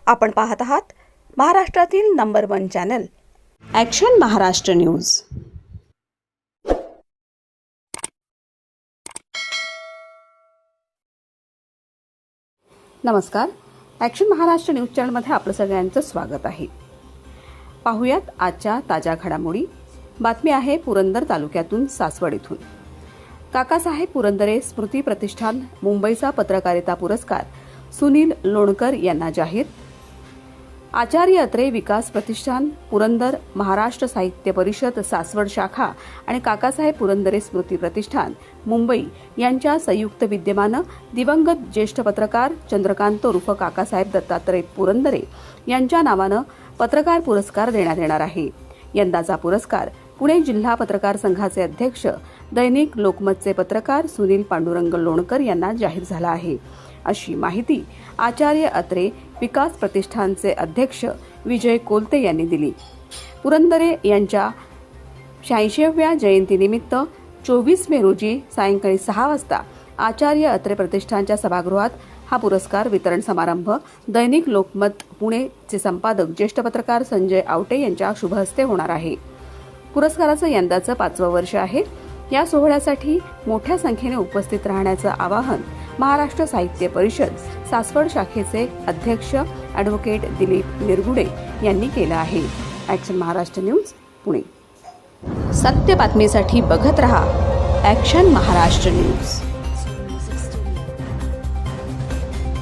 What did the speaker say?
आपण पाहत आहात महाराष्ट्रातील number 1 channel action Maharashtra news. नमस्कार, ॲक्शन महाराष्ट्र न्यूज चॅनलमध्ये आपलं सगळ्यांचं स्वागत आहे। पाहूयात आजच्या ताज्या घडामोडी। बातमी आहे पुरंदर तालुक्यातून सासवड इथून। काकासाहेब पुरंदरे स्मृती प्रतिष्ठान मुंबईचा पत्रकारिता पुरस्कार सुनील लोणकर यांना जाहीर। आचार्य अत्रे विकास प्रतिष्ठान पुरंदर, महाराष्ट्र साहित्य परिषद सासवड शाखा आणि काकासाहेब पुरंदरे स्मृती प्रतिष्ठान मुंबई यांच्या संयुक्त विद्यमानं दिवंगत ज्येष्ठ पत्रकार चंद्रकांत उर्फ काकासाहेब दत्तात्रय पुरंदरे यांच्या नावानं पत्रकार पुरस्कार देण्यात येणार आहे। यंदाचा पुरस्कार पुणे जिल्हा पत्रकार संघाचे अध्यक्ष, दैनिक लोकमतचे पत्रकार सुनील पांडुरंग लोणकर यांना जाहीर झाला आहे, अशी माहिती आचार्य अत्रे विकास प्रतिष्ठानचे अध्यक्ष विजय कोलते यांनी दिली। पुरंदरे यांच्या 86व्या जयंतीनिमित्त 24 मे रोजी सायंकाळी 6 वाजता आचार्य अत्रे प्रतिष्ठानच्या सभागृहात हा पुरस्कार वितरण समारंभ दैनिक लोकमत पुणेचे संपादक ज्येष्ठ पत्रकार संजय आवटे यांच्या शुभ हस्ते होणार आहे। पुरस्काराचं यंदाचं 5वं वर्ष आहे। या सोहळ्यासाठी मोठ्या संख्येने उपस्थित राहण्याचं आवाहन महाराष्ट्र साहित्य परिषद सासवड शाखेचे अध्यक्ष ॲडव्होकेट दिलीप निरगुडे यांनी केलं आहे। Action Maharashtra news Pune. सत्य बातमीसाठी बघत रहा ॲक्शन महाराष्ट्र न्यूज।